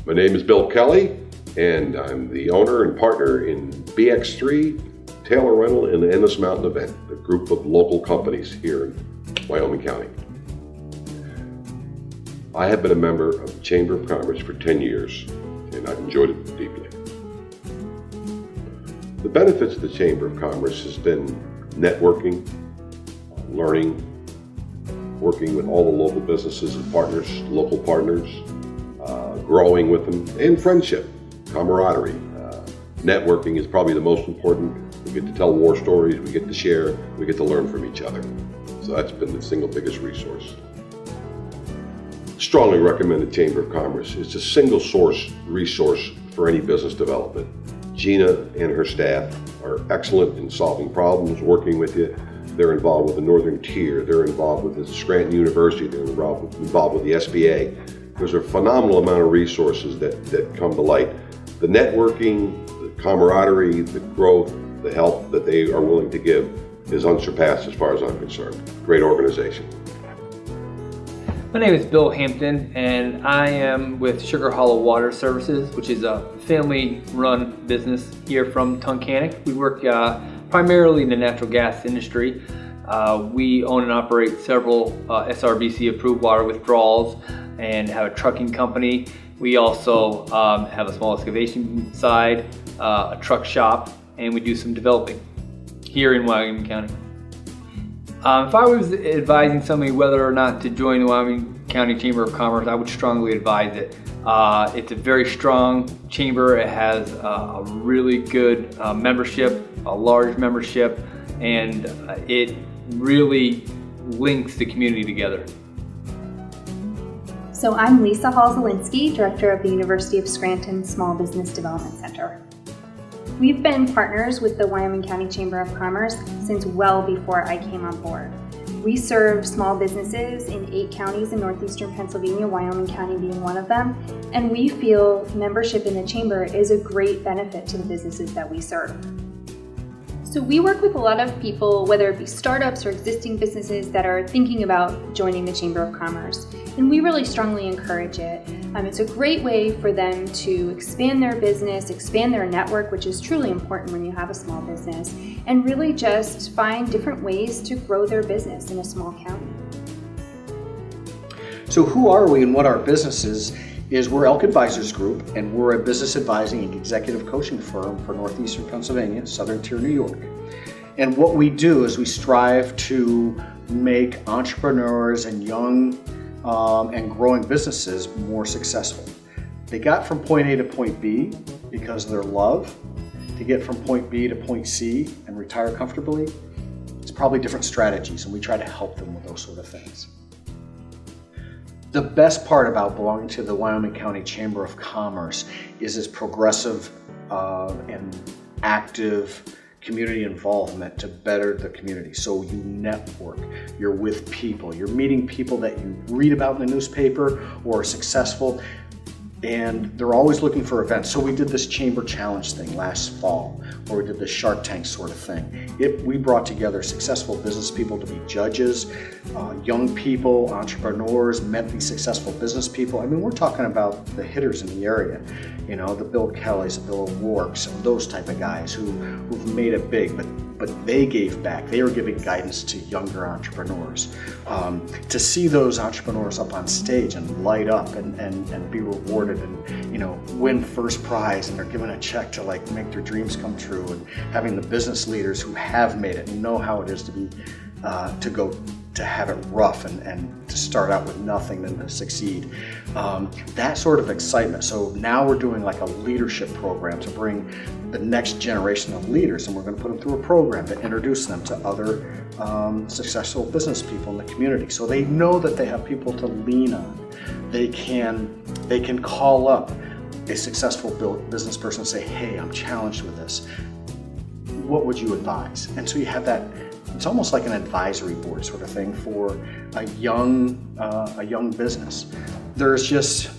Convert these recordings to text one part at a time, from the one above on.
My name is Bill Kelly, and I'm the owner and partner in BX3 Taylor Rental and the Endless Mountain Event, a group of local companies here in Wyoming County. I have been a member of the Chamber of Commerce for 10 years, and I've enjoyed it deeply. The benefits of the Chamber of Commerce has been networking, learning, working with all the local businesses and partners, local partners, growing with them, and friendship, camaraderie. Networking is probably the most important. We get to tell war stories, we get to share, we get to learn from each other. So that's been the single biggest resource. Strongly recommend the Chamber of Commerce. It's a single source resource for any business development. Gina and her staff are excellent in solving problems, working with you. They're involved with the Northern Tier, they're involved with the Scranton University, they're involved with the SBA. There's a phenomenal amount of resources that come to light. The networking, the camaraderie, the growth, the help that they are willing to give is unsurpassed as far as I'm concerned. Great organization. My name is Bill Hampton, and I am with Sugar Hollow Water Services, which is a family-run business here from Tunkhannock. We work primarily in the natural gas industry. We own and operate several SRBC-approved water withdrawals and have a trucking company. We also have a small excavation side, a truck shop, and we do some developing here in Wyoming County. If I was advising somebody whether or not to join the Wyoming County Chamber of Commerce, I would strongly advise it. It's a very strong chamber. It has a really good membership, a large membership, and it really links the community together. So I'm Lisa Hall-Zielinski, Director of the University of Scranton Small Business Development Center. We've been partners with the Wyoming County Chamber of Commerce since well before I came on board. We serve small businesses in 8 counties in northeastern Pennsylvania, Wyoming County being one of them, and we feel membership in the Chamber is a great benefit to the businesses that we serve. So we work with a lot of people, whether it be startups or existing businesses that are thinking about joining the Chamber of Commerce, and we really strongly encourage it. It's a great way for them to expand their business, expand their network, which is truly important when you have a small business, and really just find different ways to grow their business in a small county. So who are we and what our business is we're Elk Advisors Group, and we're a business advising and executive coaching firm for northeastern Pennsylvania, southern tier New York. And what we do is we strive to make entrepreneurs and young and growing businesses more successful. They got from point A to point B because of their love. To get from point B to point C and retire comfortably, it's probably different strategies, and we try to help them with those sort of things. The best part about belonging to the Wyoming County Chamber of Commerce is its progressive and active community involvement to better the community. So you network, you're with people, you're meeting people that you read about in the newspaper or are successful, and they're always looking for events. So we did this Chamber Challenge thing last fall, where we did the Shark Tank sort of thing. We brought together successful business people to be judges, young people, entrepreneurs, met these successful business people. I mean, we're talking about the hitters in the area, you know, the Bill Kellys, the Bill O'Rourke's, those type of guys who've made it big, but they gave back. They were giving guidance to younger entrepreneurs. To see those entrepreneurs up on stage and light up and be rewarded and, you know, win first prize, and they're given a check to like make their dreams come true, and having the business leaders who have made it and know how it is to be to have it rough and to start out with nothing and to succeed. That sort of excitement. So now we're doing like a leadership program to bring the next generation of leaders, and we're going to put them through a program to introduce them to other successful business people in the community, so they know that they have people to lean on. They can call up a successful business person and say, hey, I'm challenged with this. What would you advise? And so you have that. It's almost like an advisory board sort of thing for a young business. There's just,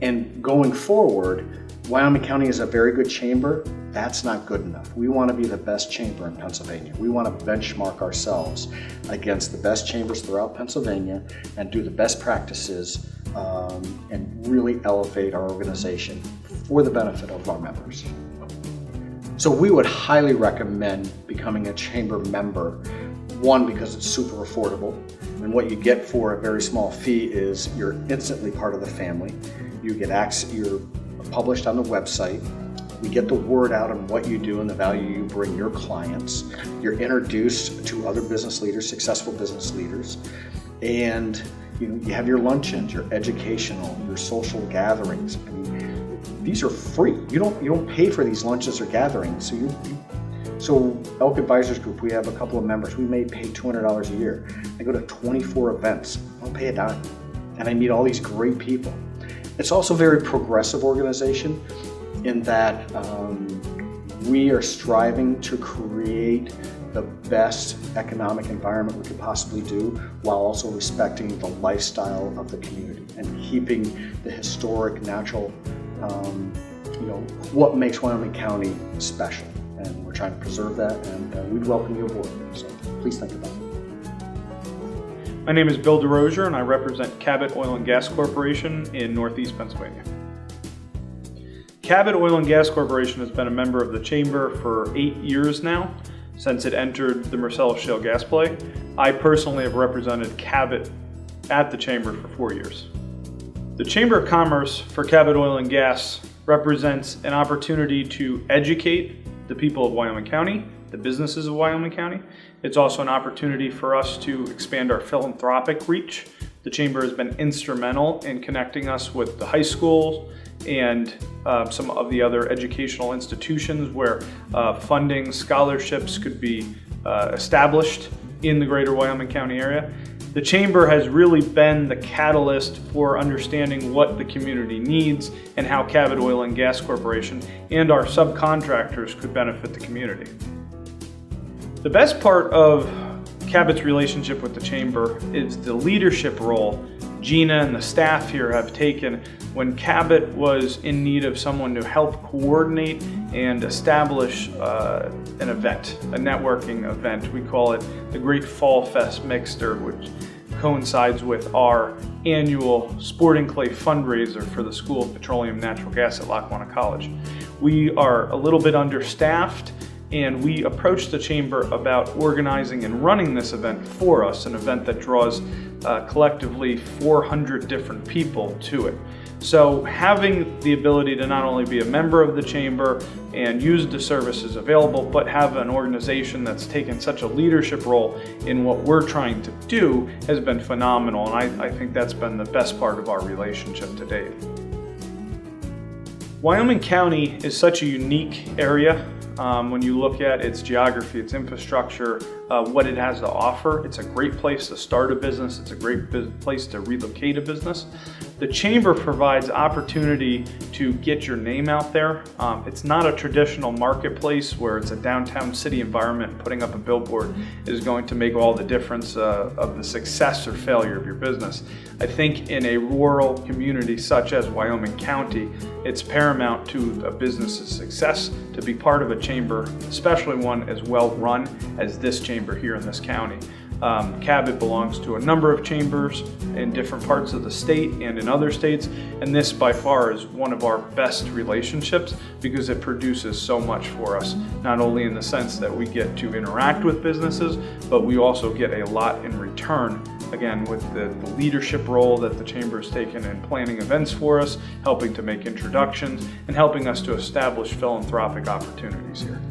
and going forward, Wyoming County is a very good chamber. That's not good enough. We want to be the best chamber in Pennsylvania. We want to benchmark ourselves against the best chambers throughout Pennsylvania and do the best practices and really elevate our organization for the benefit of our members. So we would highly recommend becoming a chamber member. One, because it's super affordable, and what you get for a very small fee is you're instantly part of the family. You get access, you're published on the website. We get the word out on what you do and the value you bring your clients. You're introduced to other business leaders, successful business leaders, and you have your luncheons, your educational, your social gatherings. I mean, these are free. You don't pay for these lunches or gatherings. So Elk Advisors Group, we have a couple of members. We may pay $200 a year. I go to 24 events. I don't pay a dime, and I meet all these great people. It's also a very progressive organization in that we are striving to create the best economic environment we could possibly do while also respecting the lifestyle of the community and keeping the historic, natural, what makes Wyoming County special. And we're trying to preserve that, and we'd welcome you aboard. So please think about it. My name is Bill DeRosier, and I represent Cabot Oil and Gas Corporation in Northeast Pennsylvania. Cabot Oil and Gas Corporation has been a member of the Chamber for 8 years now, since it entered the Marcellus Shale gas play. I personally have represented Cabot at the Chamber for 4 years. The Chamber of Commerce for Cabot Oil and Gas represents an opportunity to educate the people of Wyoming County, the businesses of Wyoming County. It's also an opportunity for us to expand our philanthropic reach. The Chamber has been instrumental in connecting us with the high schools and some of the other educational institutions where funding, scholarships could be established in the greater Wyoming County area. The Chamber has really been the catalyst for understanding what the community needs and how Cabot Oil and Gas Corporation and our subcontractors could benefit the community. The best part of Cabot's relationship with the Chamber is the leadership role Gina and the staff here have taken when Cabot was in need of someone to help coordinate and establish an event, a networking event. We call it the Great Fall Fest Mixter, which coincides with our annual Sporting Clay fundraiser for the School of Petroleum and Natural Gas at Lackawanna College. We are a little bit understaffed, and we approached the Chamber about organizing and running this event for us, an event that draws collectively 400 different people to it. So having the ability to not only be a member of the Chamber and use the services available, but have an organization that's taken such a leadership role in what we're trying to do has been phenomenal, and I think that's been the best part of our relationship to date. Wyoming County is such a unique area. When you look at its geography, its infrastructure, what it has to offer, it's a great place to start a business. It's a great place to relocate a business. The Chamber provides opportunity to get your name out there. It's not a traditional marketplace where it's a downtown city environment. Putting up a billboard is going to make all the difference of the success or failure of your business. I think in a rural community such as Wyoming County, it's paramount to a business's success to be part of a chamber, especially one as well run as this chamber here in this county. Cabot belongs to a number of chambers in different parts of the state and in other states, and this by far is one of our best relationships because it produces so much for us, not only in the sense that we get to interact with businesses, but we also get a lot in return, again, with the leadership role that the Chamber has taken in planning events for us, helping to make introductions, and helping us to establish philanthropic opportunities here.